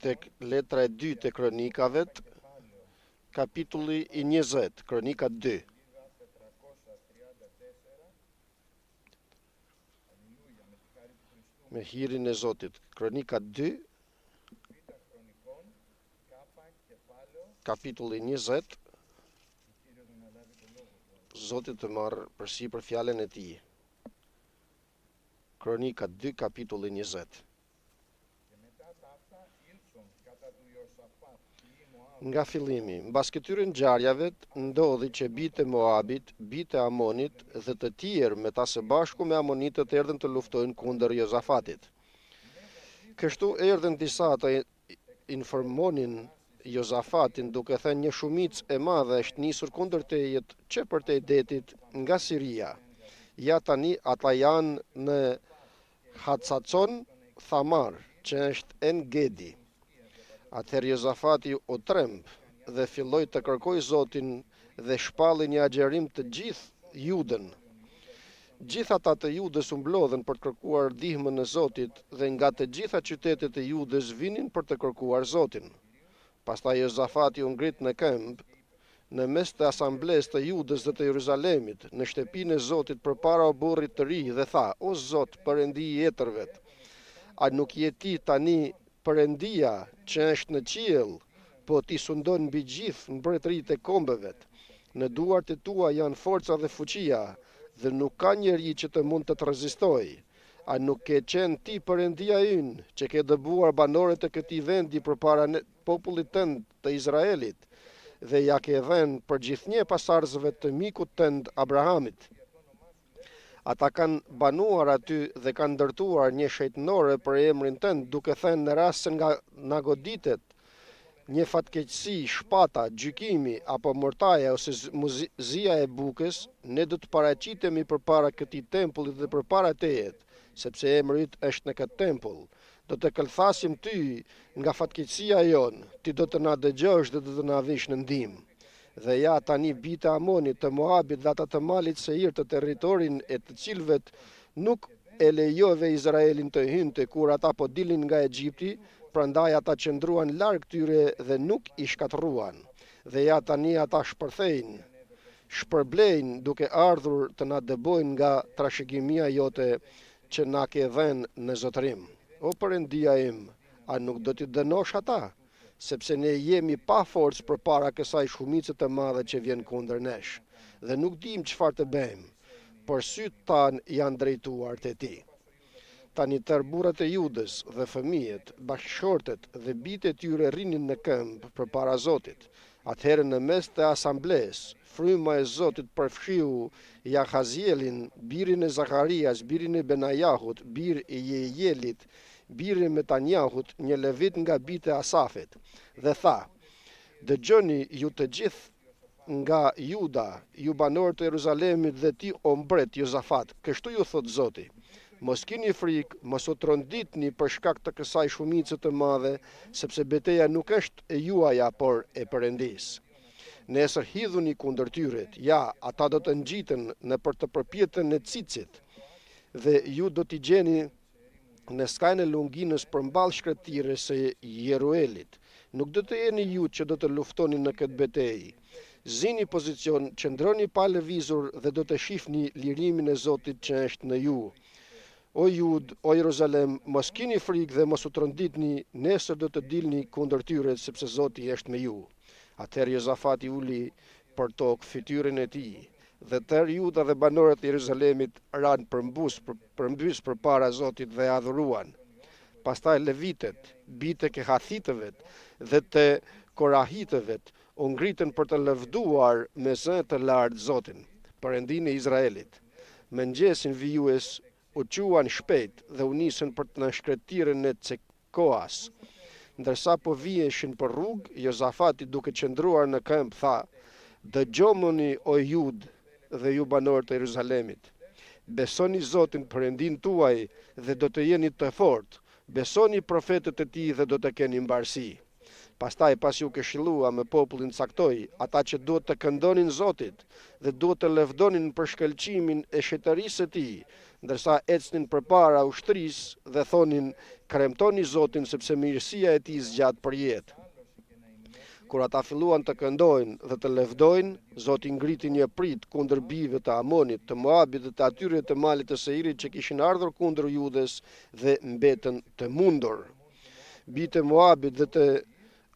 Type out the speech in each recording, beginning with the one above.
tek letra e 2 të kronikave, kapitulli i 20, kronika 2. Me hirin e Zotit, kronika 2, kapitulli 20, Zotit të marrë përsipër fjalën e tij. Kronika 2, kapitulli 20. Nga fillimi, mbas këtyre ngjarjeve ndodhi që bitë e Moabit, bitë e Amonit dhe të tjerë me ta së bashku me Amonitët erdhën të luftojnë kundër Jozafatit. Kështu erdhën disa të informonin Jozafatin duke thënë një shumicë e madhe është nisur kundër tejet që për te detit nga Siria. Ja tani ata janë në Hatsacon Thamar, që është En Gedi. Atëherë Jozafati u tremb dhe filloi të kërkoj Zotin dhe shpalli një agjerim të gjithë Judën. Gjithë ata të Judës u mblodhen për të kërkuar ndihmën e Zotit dhe nga të gjitha qytetet e Judës vinin për të kërkuar Zotin. Pastaj Jozafati u ngrit në këmbë në mes të asamblesë të Judës dhe të Jeruzalemit, në shtëpinë e Zotit përpara burrit të ri dhe tha: O Zot, Perëndi i etërve, a nuk je ti tani Perëndia që është në qiell, po ti sundon mbi gjithë mbretëritë e kombeve. Në duart e tua janë forca dhe fuqia, dhe nuk ka njeri që të mund të rezistojë. A nuk ke qenë ti Perëndia ynë, që ke dëbuar banorët e këtij vendi përpara popullit tënd të Izraelit, dhe ja ke dhënë për gjithnjë pasardhësve të mikut tënd Abrahamit. Ata kanë banuar aty dhe kanë ndërtuar një shejtënore për emrin tënd, duke thënë në rast se na goditet një fatkeqësi, shpata, gjykimi apo mortaja ose zia e bukës, ne do të paraqitemi përpara këtij tempullit dhe përpara tejet, sepse emri yt është në këtë tempull. Do të këllthasim ty nga fatkeqësia jon, ti do të na dëgjosh dhe do të na vish në ndihmë. Dhe ja tani bitë Amonit, të Moabit dhe ata të malit Seir, të territorin e të cilëve nuk e lejove Izraelin të hynte kur ata po dilin nga Egjipti, prandaj ata qëndruan larg tyre dhe nuk i shkatruan. Dhe ja tani ata shpërblejnë duke ardhur të na dëbojnë nga trashëgimia jote që na ke dhënë në zotërim. O Perëndia im, a nuk do t'i dënosh ata? Sepse ne jemi pa forcë përpara kësaj shumice të madhe që vjen kundër nesh, dhe nuk dim çfarë të bëjmë, por sytë tanë janë drejtuar te ti. Tani tërë burrat e Judës dhe fëmijët, bashkëshortet dhe bitë e tyre rrinin në këmbë përpara Zotit. Atëherë në mes të asamblesë, fryma e Zotit përfshiu Jahazielin, birin e Zakarias, birin e Benajahut, bir e Jejelit, birin e Metanjahut, një levit nga bitë e Asafit, dhe tha: Dëgjoni ju të gjithë nga Juda, ju banorë të Jeruzalemit dhe ti o mbret Jozafat, kështu ju thot Zoti: Mos keni frikë, mos u tronditni për shkak të kësaj shumice të madhe, sepse betejë nuk është e juaja, por e Perëndisë. Nesër hidhuni kundër tyre, ja, ata do të ngjiten në për të përpjetën e Cicit, dhe ju do t'i gjeni në skajnë e lunginës përmballë shkretirës së Jeruelit. Nuk do të jeni ju që do të luftoni në këtë betejë. Zini pozicion, qëndroni pa lëvizur dhe do të shihni lirimin e Zotit që është në ju. O Jud, o Jeruzalem, mos keni frikë dhe mos u tronditni, nesër do të dilni kundër tyre, sepse Zoti është me ju. Atëherë Jozafati uli për tokë fytyrën e tij, dhe tërë Juda dhe banorët e Jeruzalemit ranë përmbys përpara Zotit dhe adhuruan. Pastaj levitet, bitë e Kehathitëve dhe të Korahitëve u ngritën për të lëvduar me zë të lartë Zotin, Perëndinë e Izraelit. Mëngjesin vijues u quan shpejt dhe u nisën për të në shkretirën e Cekoas. Ndërsa po viheshin për rrugë, Jozafati duke qëndruar në këmbë tha: Dëgjomuni o Jud dhe ju banorët e Jeruzalemit. Besoni Zotin Perëndin tuaj dhe do të jeni të fortë. Besoni profetët e tij dhe do të keni mbarësi. Pastaj pasi u këshillua me popullin caktoi, ata që duhet të këndonin Zotit dhe duhet të lëvdonin për shkëlqimin e shetërisë së tij, ndërsa ecnin përpara ushtrisë dhe thonin: "Kremtoni Zotin sepse mirësia e tij zgjat për jetë." Kur ata filluan të këndojnë dhe të lëvdojnë, Zoti ngriti një prit kundër bijve të Amonit, të Moabit dhe të atyre të malit të Seirit që kishin ardhur kundër Judes dhe mbetën të mundur. Bijtë e Moabit dhe të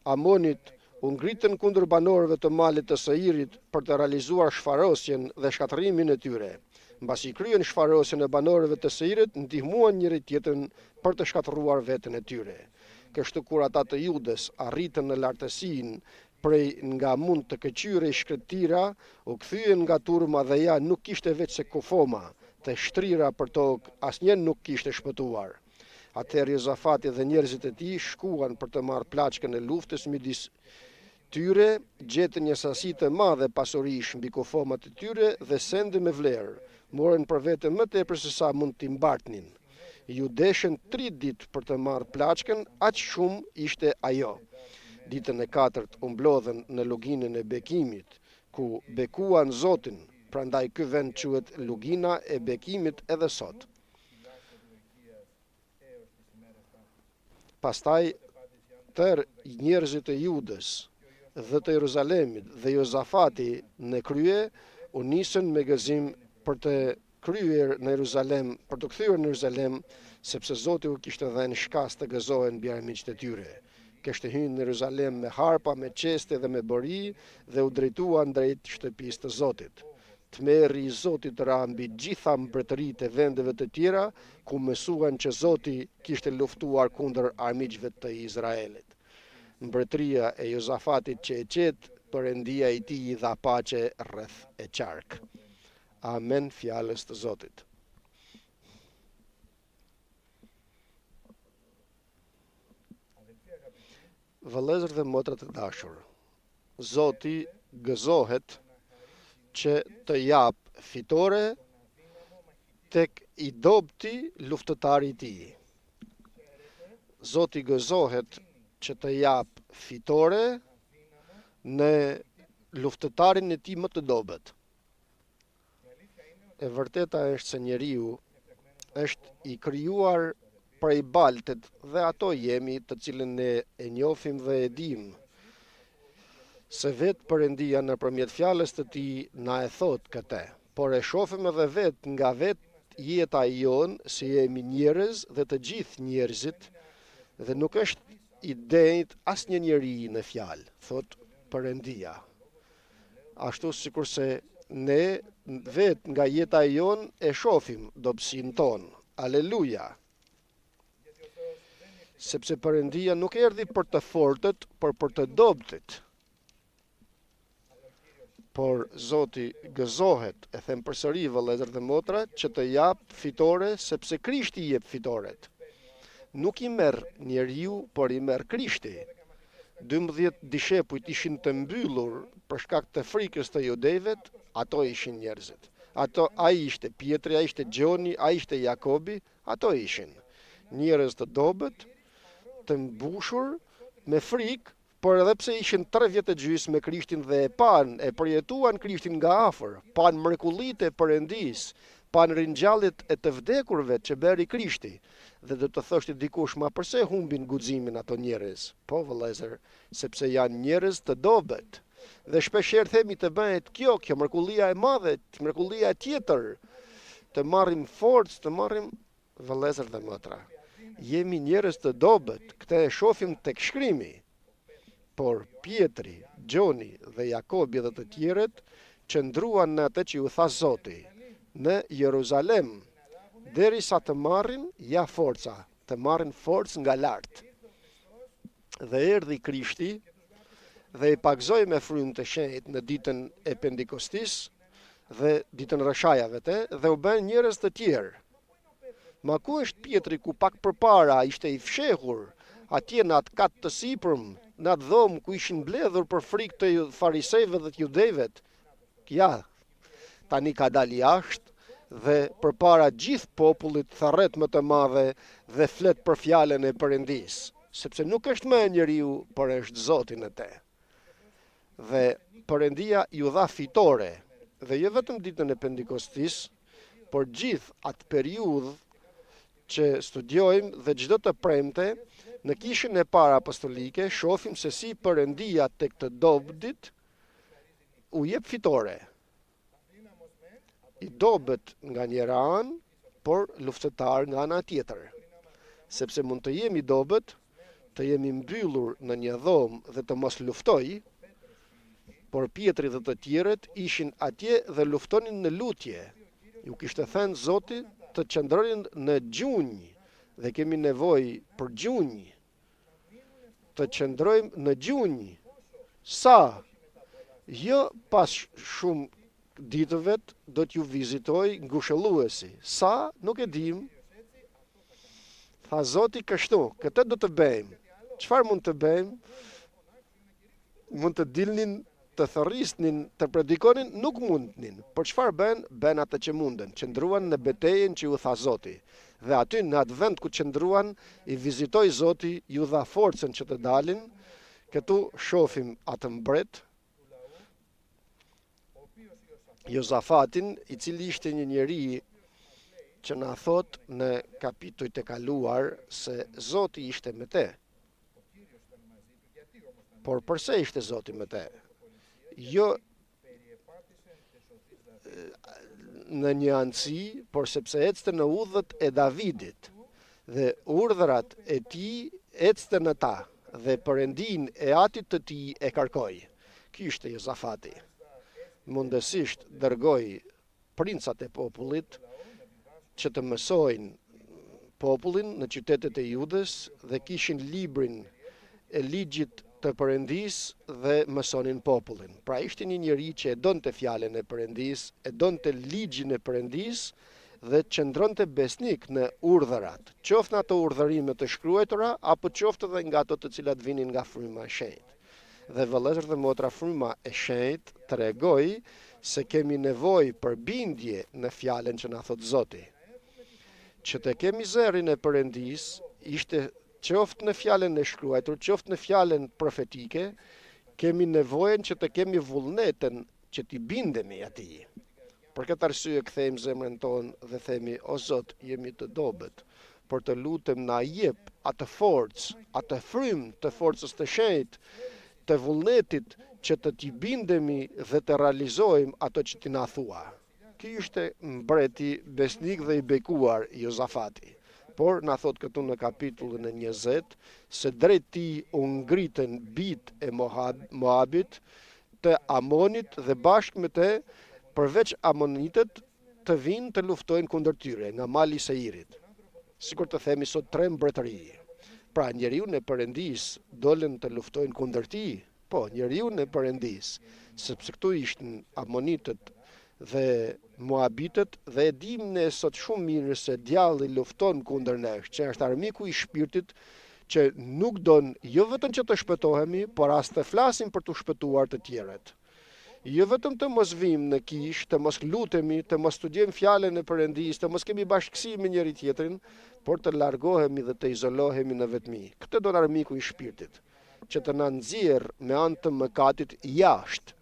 Amonit u ngritën kundër banorëve të malit të Seirit për të realizuar shfarosjen dhe shkatërimin e tyre. Mbasi kryen shfarosjen e banorëve të Seirit, ndihmuan njëri tjetrën për të shkatëruar veten e tyre. Kështu kur ata të Judes arritën në lartësinë prej nga mund të këqyre i shkretira, u kthyen nga turma dhe ja nuk kishte veç se kufoma, të shtrira për tokë, asnjë nuk kishte shpëtuar. Atëherë Jozafati dhe njerëzit e tij shkuan për të marrë plaçkën e luftës midis tyre, gjetën një sasi të madhe pasurish mbi kufomat e tyre dhe sende me vlerë, morën për vete më tepër se sa mund t'i mbartnin. Ju deshen 3 ditë për të marrë plaçkën, aq shumë ishte ajo. Ditën e 4 u mblodhen në luginën e bekimit, ku bekuan Zotin, prandaj ky vend quhet lugina e bekimit edhe sot. Pastaj tërë njerëzit e Judes dhe të Jeruzalemit dhe Jozafati në krye u nisën me gëzim për të kryer në Jeruzalem, për të kthyer në Jeruzalem, sepse Zoti u kishte dhënë shkas të gëzohen mbi armiqtë e tyre. Kishte hyrë në Jeruzalem me harpa, me qeste dhe me bori dhe u drejtuan drejt shtëpisë të Zotit. Tmerri i Zotit ra mbi gjitha mbretëritë e vendeve të tjera, ku mësuan që Zoti kishte luftuar kundër armiqve të Izraelit. Mbretëria e Jozafatit që e qetë, Perëndia i tij i dha paqe rreth e qark. Amen, fjalës të Zotit. Vëllezër dhe motra të dashur, Zoti gëzohet që të jap fitore tek i dobti luftëtari i tij. Zoti gëzohet që të jap fitore në luftëtarin e tij më të dobët. E vërteta është se njeriu është i krijuar prej baltet dhe ato jemi, të cilën ne e njohim dhe e dim se vetë Perëndia nëpërmjet fjalës të tij na e thot këtë, por e shohim edhe vetë nga vetë jeta jonë se jemi njerëz dhe të gjithë njerëzit dhe nuk është i denjt asnjë njeri në fjalë, thot Perëndia. Ashtu sikurse ne vetë nga jeta jonë e shohim dobësinë tonë. Aleluja. Sepse Perëndia nuk erdhi për të fortët, por për të dobët. Por Zoti gëzohet, e them përsëri vëllezër dhe motra, që të jap fitore sepse Krishti i jep fitoret. Nuk i merr njeriu, por i merr Krishti. 12 dishepujt ishin të mbyllur për shkak të frikës të judejvet, ato ishin njerëzit. Ai ishte Pietri, ai ishte Gjoni, ai ishte Jakobi, ato ishin njerëz të dobët, të mbushur me frikë, por edhe pse ishin 3 vjet e gjys me Krishtin dhe e përjetuan Krishtin nga afër, pan mrekullitë e Perëndisë, pan ringjalljet e të vdekurve që bëri Krishti. Dhe do të thoshte dikush, ma përse humbin guximin ato njerëz? Po vëllezër, sepse janë njerëz të dobët. Dhe shpeshherë themi të bëhet kjo mrekullia e madhe, mrekullia e tjetër, të marrim forcë, të marrim vëllezër dhe motra. Jemi njerëz të dobët, këtë e shohim tek shkrimi. Por Pietri, Gjoni dhe Jakobi dhe të tjerët qëndruan në atë që u tha Zoti, në Jeruzalem, derisa të marrin forca, të marrin forcë nga lart. Dhe erdhi Krishti dhe i pagzoi me frymën të shenjtë në ditën e Pentekostis dhe ditën rreshajave dhe u bën njerëz të tjerë. Ma ku është Pietri ku pak përpara ishte i fshehur, atje në atë kat të sipërm, në atë dhomë ku ishin mbledhur për frikë të farisejve dhe të judejvet? Ja, tani ka dalë jashtë dhe përpara gjithë popullit tharret më të madhe dhe flet për fjalën e Perëndisë. sepse nuk është më njeriu, por është Zoti në te. Dhe Perëndia ju dha fitore, dhe jo vetëm ditën e Pentekostis, por gjithë atë periudhë që studiojmë dhe çdo të premte në kishën e parë apostolike shohim se si Perëndia tek të dobët u jep fitore. I dobët nga njëra anë, por luftëtar nga ana tjetër. Sepse mund të jemi dobët, të jemi mbyllur në një dhomë dhe të mos luftoj, por Pietri dhe të tjerët ishin atje dhe luftonin në lutje. Ju kishte thënë Zoti të qëndronin në gjunjë dhe kemi nevojë për gjunjë. Të qëndrojmë në gjunjë. Sa? Jo pas shumë ditëve do t'ju vizitoj ngushëlluesi. Sa? Nuk e dim. Tha Zoti kështu, këtë do të bëjmë. Çfarë mund të bëjmë? Mund të dilnin, të thërrisnin, të predikonin, nuk mundnin. Por çfarë bën? Bën atë që munden. Qëndruan në betejën që ju tha Zoti. Dhe aty në atë vend ku qëndruan, i vizitoi Zoti, ju dha forcën që të dalin. Këtu shohim atë mbret, Jozafatin, i cili ishte një njeri që na thot në kapitujt e kaluar se Zoti ishte me te. Por përse ishte Zoti me te? Jo në një anësi, por sepse ecte në udhët e Davidit dhe urdhrat e tij ecte në ta dhe përëndin e atit të tij e karkoi. Ky ishte Jozafati. Mundësisht dërgoi princat e popullit që të mësojnë popullin në qytetet e Judës dhe kishin librin e ligjit të Perëndis dhe mësonin popullin. Pra ishte një njeri që e donte fjalën e Perëndis, e donte ligjin e Perëndis dhe qëndronte besnik në urdhërat, qoftë në ato urdhërime të shkruara apo qoftë edhe nga ato të cilat vinin nga fryma e shenjtë. Dhe vëllezër dhe motra, fryma e shenjtë tregoi se kemi nevojë për bindje në fjalën që na thot Zoti. Që të kemi zërin e Perëndis ishte qoftë në fjalën e shkruar, qoftë në fjalën profetike, kemi nevojën që të kemi vullnetin që t'i bindemi atij. Për këtë arsye kthejmë zemrën tonë dhe themi: o Zot, jemi të dobët, por të lutem na jep atë forcë, atë frymë të forcës të shenjtë, të vullnetit që të t'i bindemi dhe të realizojmë ato që ti na thua. Ky ishte mbreti besnik dhe i bekuar Jozafati. Por na thot këtu në kapitullin e 20 se drejt tij u ngritën bijt e Moabit, të Amonit dhe bashkë me të përveç Amonitët të vinë të luftojnë kundër tyre nga mali i Seirit. Sikur të themi sot 3 mbretëri. Pra njeriu në Perëndis dolën të luftojnë kundër tij. Po, njeriu në Perëndis, sepse këtu ishin Amonitët dhe Moabitët dhe e dim ne sot shumë mirë se djalli lufton kundër nesh, që është armiku i shpirtit që nuk don jo vetëm që të shpëtohemi, por as të flasim për të shpëtuar të tjerët. Jo vetëm të mos vim në kish, të mos lutemi, të mos studiojmë fjalën e Perëndis, të mos kemi bashkësi me njëri tjetrin, por të largohemi dhe të izolohemi në vetmi. Këtë don armiku i shpirtit, që të na nxjerr me anë të mëkatit jashtë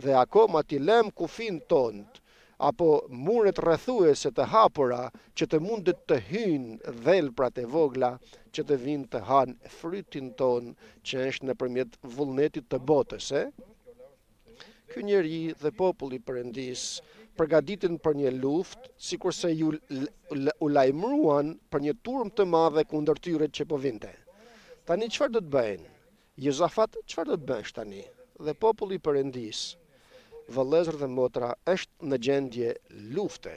dhe akoma t'i lëm kufin tont apo muret rrethuese të hapura që të mundet të hyjnë dhelprat e vogla që të vinë të hanë frytin ton që është nëpërmjet vullnetit të botës. Ky njeri dhe populli i Perëndis përgatiten për një luftë, sikurse u lajmëruan për një turm të madhe kundër tyre që po vinte. Tani çfarë do të bëjnë? Jozafat çfarë do të bësh tani? Dhe populli i Perëndis, vëllezër dhe motra, është në gjendje lufte.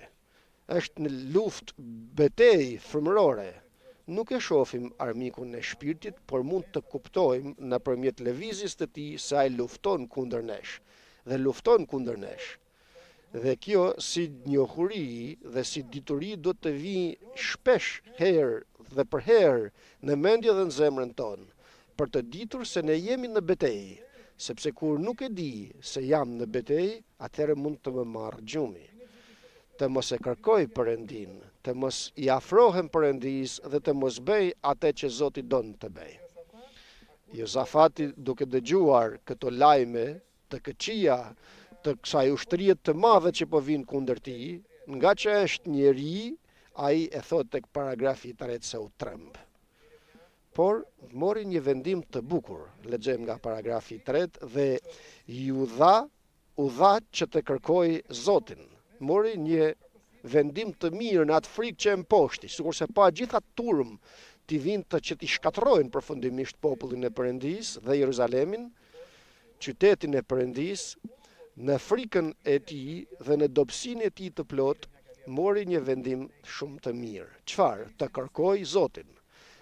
Është në luftë betejë frymërore. Nuk e shohim armikun e shpirtit, por mund të kuptojmë nëpërmjet lëvizjes të tij se ai lufton kundër nesh dhe lufton kundër nesh. Dhe kjo si njohuri dhe si dituri do të vijë shpesh herë dhe për herë në mendje dhe në zemrën tonë, për të ditur se ne jemi në betejë, sepse kur nuk e di se jam në betejë, atëherë mund të më marrë gjumi. Të mos e kërkoj Perëndin, të mos i afrohem Perëndis dhe të mos bëj atë që Zoti don të bëj. Jozafati, duke dëgjuar këto lajme të këqija të kësaj ushtrie të madhe që po vinë kundër tij, nga që është njeri, ai e thot tek paragrafi i 3 se u tremb. Por mori një vendim të bukur, lexojmë nga paragrafi i 3, dhe u dha që të kërkoj Zotin. Mori një vendim të mirë në atë frikë që e mposhti, sikurse pa gjitha turm t'i vinte që t'i shkatrojnë përfundimisht popullin e Perëndis dhe Jeruzalemin, qytetin e Perëndis, në frikën e tij dhe në dobësinë e tij të plot, mori një vendim shumë të mirë. Çfarë? Të kërkoj Zotin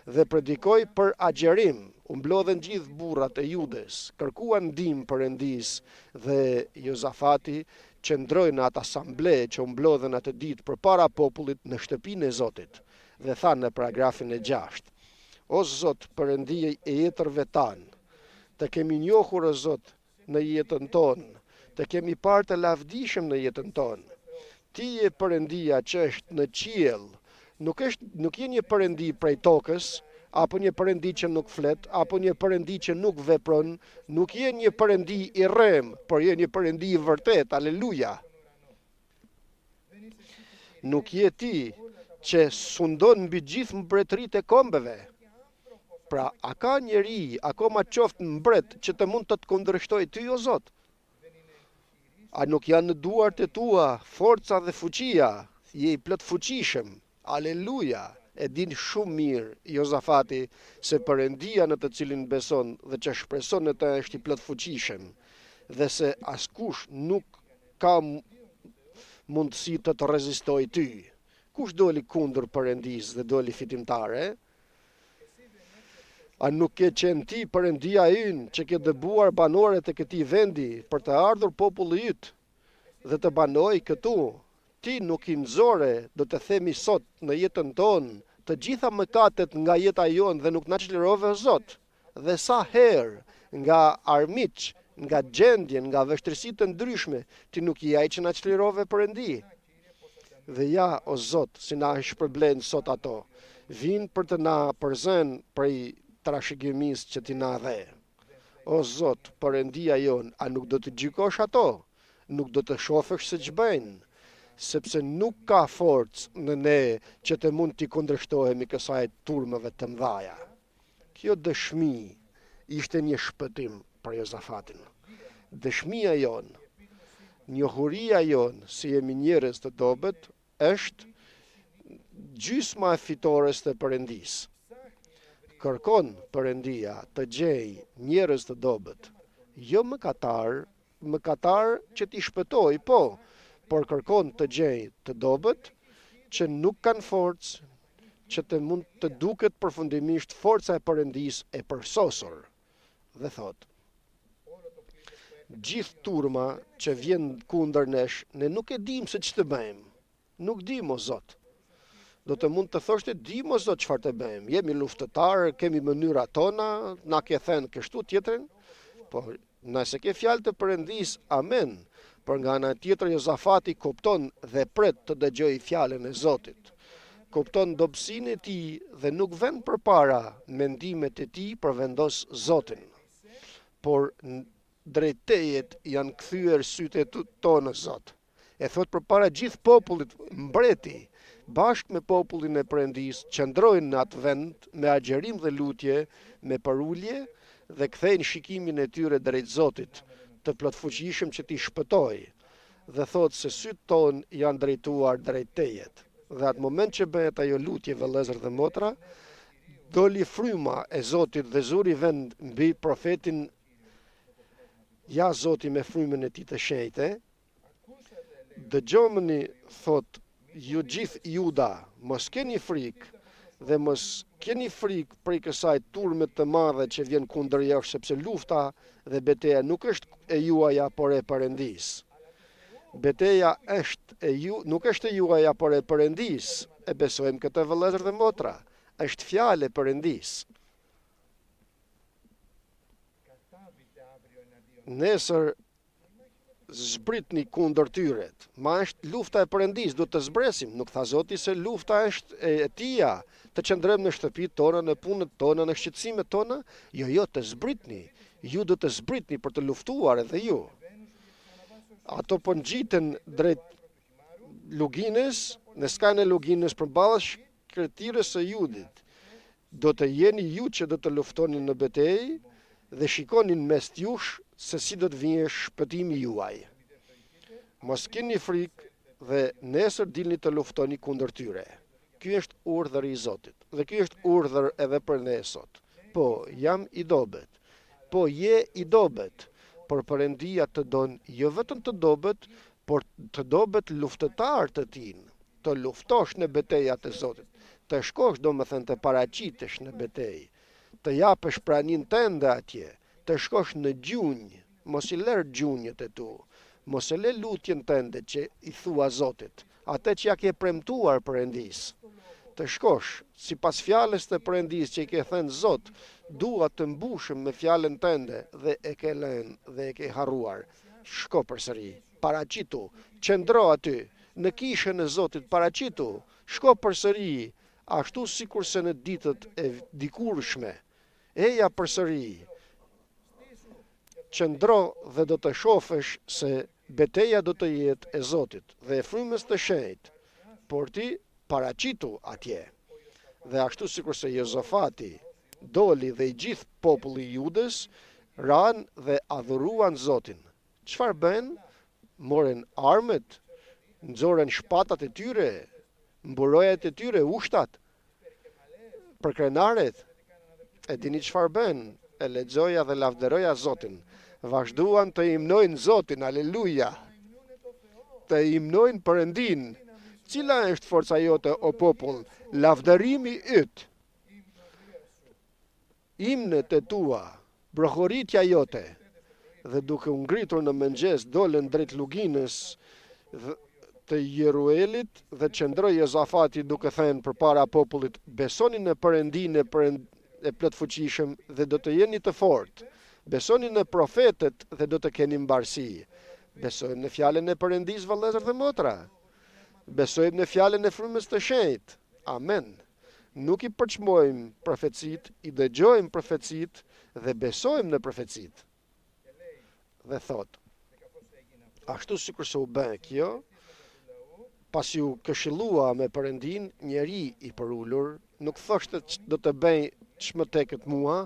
dhe predikoi për agjerim. U mblodhen gjithë burrat e Judes, kërkuan ndihmë Perëndis dhe Jozafati qëndroi në atë asamble që u mblodhen atë ditë përpara popullit në shtëpinë e Zotit dhe tha në paragrafin e 6: O Zot, Perëndije e jetërve tanë, të kemi njohur o Zot në jetën tonë, të kemi parë të lavdishëm në jetën tonë. Ti je Perëndia që është në qiell, nuk je një Perëndi prej tokës, apo një Perëndi që nuk flet, apo një Perëndi që nuk vepron, nuk je një Perëndi i rrem, por je një Perëndi i vërtet, aleluja. Nuk je ti që sundon mbi gjithë mbretëritë e kombeve. Pra, a ka njeri, akoma qoftë mbret, që të mund të të kundërshtojë ty o Zot? A nuk janë në duart e tua forca dhe fuqia? Je i plot fuqishëm. Aleluja. E din shumë mirë Jozafati se Perëndia në të cilin beson dhe që shpreson në të është i plot fuqishëm, dhe se askush nuk ka mundësi të të rezistoj ty. Kush doli kundër Perëndis dhe doli fitimtare? A nuk ke qenë ti Perëndia ynë që ke dëbuar banorët e këtij vendi për të ardhur populli yt dhe të banoj këtu? Ti nuk i nxore, do të themi sot, në jetën tonë, të gjitha mëkatet nga jeta jonë dhe nuk na çlirove o Zot. Dhe sa herë nga armiq, nga gjendje, nga vështirësi të ndryshme, ti nuk i ai që na çlirove Perëndi. Dhe ja o Zot, si na shpërblen sot ato, vinë për të na përzën prej trashëgimisë që ti na dhe. O Zot, Perëndia jon, a nuk do të gjykosh ato? Nuk do të shohësh se ç'bëjnë? Sepse nuk ka forcë në ne që të mund t'i kundërshtohemi kësaj turmëve të mëdha. Kjo dëshmi ishte një shpëtim për Jozafatin. Dëshmia jon, njohuria jon si jemi njerëz të dobët, është gjysma e fitores të Perëndis. Kërkon Perëndia të gjej njerëz të dobët, jo mëkatar që t'i shpëtoj, por kërkon të gjej të dobët që nuk kanë forcë, që të mund të duket përfundimisht forca e Perëndis e përsosur. Dhe thot, gjithë turma që vjen kundër nesh, ne nuk e dim se ç'të bëjmë. Nuk dim o Zot. Do të mund të thoshte, dim o Zot çfarë të bëjmë. Jemi luftëtarë, kemi mënyra tona, na ke thënë kështu tjetrin, por nëse ke fjalë të Perëndis, amen. Por nga ana tjetër Jozafati kupton dhe pret të dëgjojë fjalën e Zotit. Kupton dobësinë e tij dhe nuk vën përpara mendimet e tij për vendos Zotin. Por drejt tejet janë kthyer sytë tonë Zot. E thot përpara gjithë popullit, mbreti, bashkë me popullin e Perëndis, qëndrojnë në atë vend me agjerim dhe lutje, me parulje dhe kthejnë shikimin e tyre drejt Zotit, të plotfuqishëm që t'i shpëtoj, dhe thot se sytë tonë janë drejtuar drejt tejet. Dhe atë moment që bëhet ajo lutje, vëllezër dhe motra, doli fryma e Zotit dhe zuri vend mbi profetin. Ja Zoti me frymën e tij të shenjtë, dëgjomeni, thot, ju gjithë Juda, mos keni frikë dhe mos keni frikë prej kësaj turme të madhe që vjen kundër jush, sepse lufta dhe betejë nuk është e juaja, por e Perëndis. Betejë nuk është e juaja, por e Perëndis. E besojmë këtë, vëllezër dhe motra. Është fjalë e Perëndis. Nesër zbritni kundër tyre. Ma është lufta e Perëndis, do të zbresim. Nuk tha Zoti se lufta është e Tija, të qëndrojmë në shtëpitë tona, në punët tona, në shqetësimet tona. Jo, të zbritni. Ju do të zbritni për të luftuar edhe ju. Ato po ngjiten drejt luginës, në skajnë e luginës përballë shkretirës së Judit. Do të jeni ju që do të luftoni në betejë dhe shikonin mes jush se si do të vijë shpëtimi juaj. Mos keni frikë dhe nesër dilni të luftoni kundër tyre. Ky është urdhër i Zotit dhe ky është urdhër edhe për ne sot. Po, jam i dobët. Po, je i dobët. Por Perëndia të don jo vetëm të dobët, por të dobët luftëtar të tin. Të luftosh në betejat e Zotit. Të shkosh domethënë të paraqitesh në betejë. Të japësh praninë tënde atje, të shkosh në gjunjë, mos i lër gjunjët e tu, mos e lë lutjen tënde që i thua Zotit, atë që ja ke premtuar Perëndis. Të shkosh, sipas fjalës të Perëndis që i ke thënë Zot, dua të mbushëm me fjalën tënde dhe e ke lënë dhe e ke harruar. Shko përsëri, paraqitu, qëndro aty, në kishën e Zotit paraqitu, shko përsëri, ashtu sikurse në ditët e dikurshme. Eja përsëri, qëndro dhe do të shofësh se beteja do të jetë e Zotit dhe e frymës të shenjtë, por ti paraqitu atje. Dhe ashtu sikurse Jozafati doli dhe i gjithë populli i Judës ran dhe adhuruan Zotin. Çfarë bën? Morën armët, nxorën shpatat e tyre, mburojat e tyre, ushtat, për krenaret. E dini çfarë bën? E lexoja dhe lavderoja Zotin. Vazhduan të imnojnë Zotin, aleluja. Të imnojnë Perëndin. Cila është forca jote, o popull? Lavdërimi yt. Imnet e tua, brohoritja jote. Dhe duke u ngritur në mëngjes dolën drejt luginës të Jeruelit dhe qëndroi Jozafati duke thënë përpara popullit: besoni në Perëndinë e plotfuqishëm dhe do të jeni të fortë. Besoni në profetët dhe do të keni mbarësi. Besojmë në fjalën e Perëndis, vëllezër dhe motra. Besojmë në fjalën e frymës të shenjtë. Amen. Nuk i përçmojmë profecit, i dëgjojmë profecit dhe besojmë në profecit. Dhe thot, ashtu sikur se u bën kjo, pasi u këshillua me Perëndin, njeri i përulur, nuk thoshte do të bëj çmëtekët mua,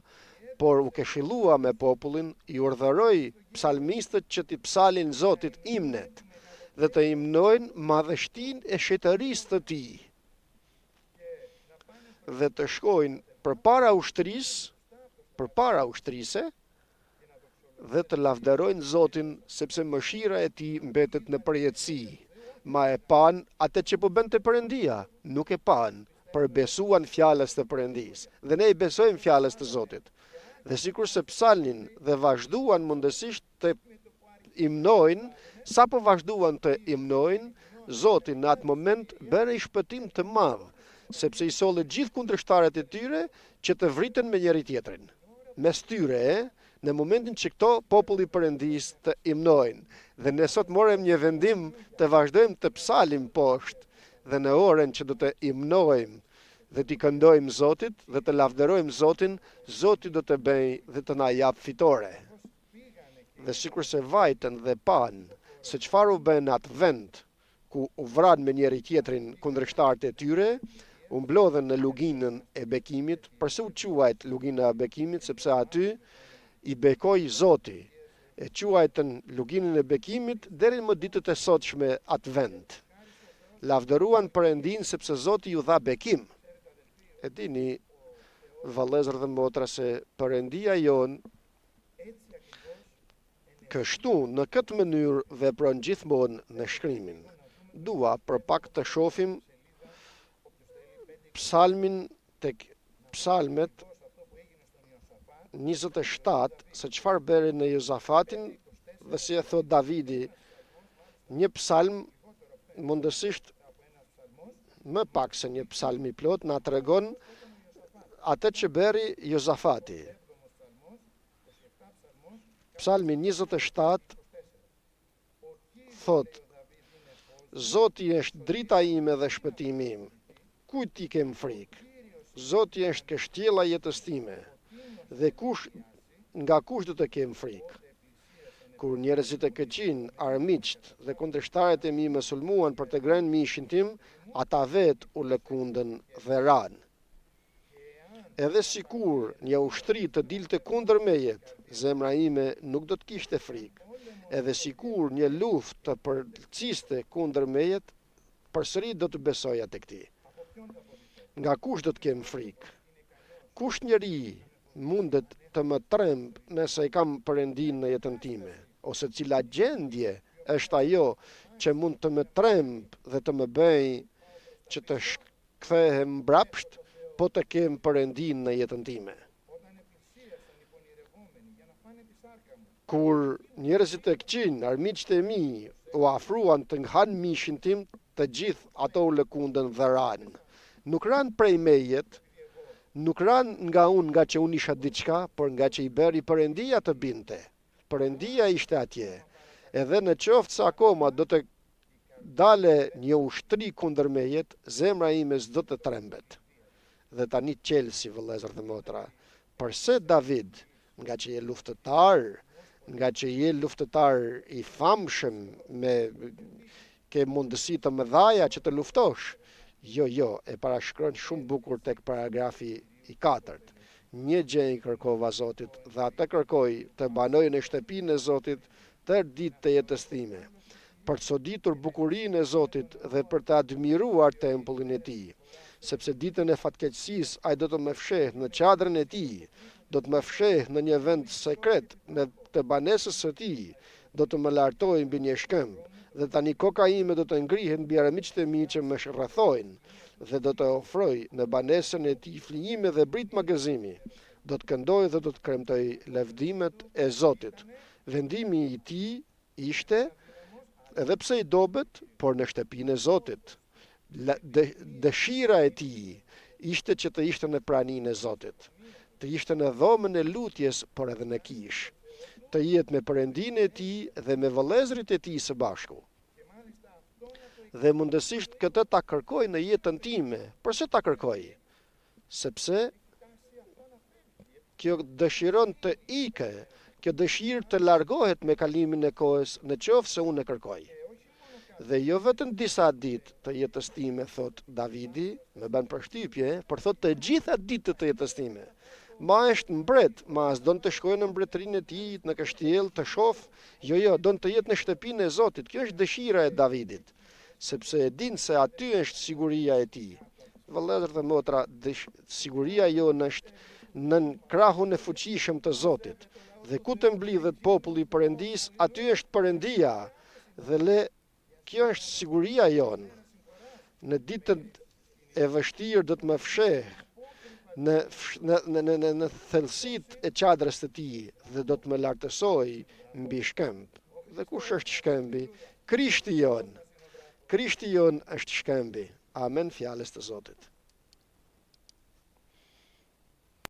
por u këshillua me popullin, i urdhëroi psalmistët që t'i psalin Zotit imnet dhe të imnojnë madhështinë e shetërisë të tij dhe të shkojnë përpara ushtrisë dhe të lavderojnë Zotin, sepse mëshira e tij mbetet në përjetësi. Ma e pan atë që po bënte Perëndia, nuk e pan, për besuan fjalës të Perëndis. Dhe ne i besojmë fjalës të Zotit. Dhe sikur se psalnin dhe vazhduan mundësisht të imnojnë, sa po vazhduan të imnojnë, Zoti në atë moment bëri shpëtim të madh, sepse i solli gjithë kundërshtarët e tyre që të vriten me njëri tjetrin. Mes tyre, në momentin që këto populli Perëndis të imnojnë, dhe ne sot morëm një vendim të vazhdojmë të psalim poshtë, dhe në orën që do të imnojmë dhe t'i këndojmë Zotit dhe të lavderojmë Zotin, Zoti do të bëjë dhe të na jap fitore. Dhe sikur se vajtën dhe pan se çfarë u bën atë vend ku u vran me njëri tjetrin kundërshtarët e tyre, u mblodhen në luginën e bekimit. Përse u quajt lugina e bekimit? Sepse aty i bekoi Zoti. E quajtën luginën e bekimit deri më ditët e sotshme atë vend. Lavdëruan Perëndin sepse Zoti ju dha bekim. E dini, vëllezër dhe motra, se Perëndia jon kështu në këtë mënyrë vepron gjithmonë në shkrimin. Dua për pak të shohim psalmin tek psalmet 27, se çfarë bëri në Jozafatin dhe si e thot Davidi, një psalm mundësisht më pak se një psalm i plot na tregon atë që bëri Jozafati. Psalmi 27 thot, Zoti është drita ime dhe shpëtimi im, kujt ti kem frikë? Zoti është kështjella jetës time, dhe nga kush do të kem frikë? Kur njerëzit e këqin, armiqt dhe kundërshtarët e mi më sulmuan për të grënë mishin tim, ata vet u lëkundën dhe ranë. Edhe sikur një ushtri të dilte kundër mejet, zemra ime nuk do të kishte frikë. Edhe sikur një luftë të përciste kundër mejet, përsëri do të besoja tek ti. Nga kush do të kem frikë? Kush njeri mundet të më tremb nëse i kam Perëndin në jetën time? Ose cila gjendje është ajo që mund të më tremb dhe të më bëj që të kthehem mbrapsht, po të kem Perëndin në jetën time? Kur njerëzit e këqin, armiqt e mi, u afruan të nghan mishin tim, të gjithë ato u lëkundën dhe ranë. Nuk ranë prej mejet, nuk ranë nga që unë isha diçka, por nga që i bëri Perëndia të binte. Perëndia ishte atje. Edhe në qoftë se akoma do të dale një ushtri kundër mejet, zemra ime s'do të trembet. Dhe tani Chelsea, vëllezër dhe motra, përse David, nga që je luftëtar i famshëm me ke mundësi të mëdhaja që të luftosh, jo, e parashkron shumë bukur tek paragrafi i 4. Një gjë i kërkova Zotit, dhe atë kërkoj të banoj në shtëpinë e Zotit tërë ditë të jetës time, për të soditur bukurinë e Zotit dhe për të admiruar tempullin e tij, sepse ditën e fatkeqësisë ai do të më fsheh në çadrën e tij, do të më fsheh në një vend sekret në të banesës së tij, do të më lartoj mbi një shkëmb, dhe tani koka ime do të ngrihet mbi armiqtë e mi që më rrethojnë, dhe do të ofroj në banesën e tij flijime dhe brit magazimi. Do të këndoj dhe do të kremtoj levdimet e Zotit. Vendimi i tij ishte, edhe pse i dobët, por në shtëpinë e Zotit. Dëshira e tij ishte që të ishte në praninë e Zotit, të ishte në dhomën e lutjes, por edhe në kish, të jetë me Perëndinë e tij dhe me vëllezërit e tij së bashku. Dhe mundësisht këtë ta kërkoj në jetën time. Përse ta kërkoj? Sepse kjo dëshiron të ike, kjo dëshirë të largohet me kalimin e kohës, në qoftë se unë e kërkoj. Dhe jo vetëm disa ditë të jetës time, thot Davidi, me bën përshtypje, por thot të gjitha ditët të jetës time. Ma është mbret, ma as don të shkojë në mbretërinë e tij, në kështjell të shoh, jo, don të jetë në shtëpinë e Zotit. Kjo është dëshira e Davidit, sepse e din se aty është siguria e tij. Vëllezër dhe motra, siguria jonë është në krahun e fuqishëm të Zotit. Dhe ku të mblidhet populli i Perëndis, aty është Perëndia. Dhe kjo është siguria jonë. Në ditën e vështirë do të më fsheh në thellësitë e çadrës së tij dhe do të më lartësoj mbi shkëmb. Dhe kush është shkëmbi? Krishti jon. Krishti jon është shkëmbi. Amen, fjalës të Zotit.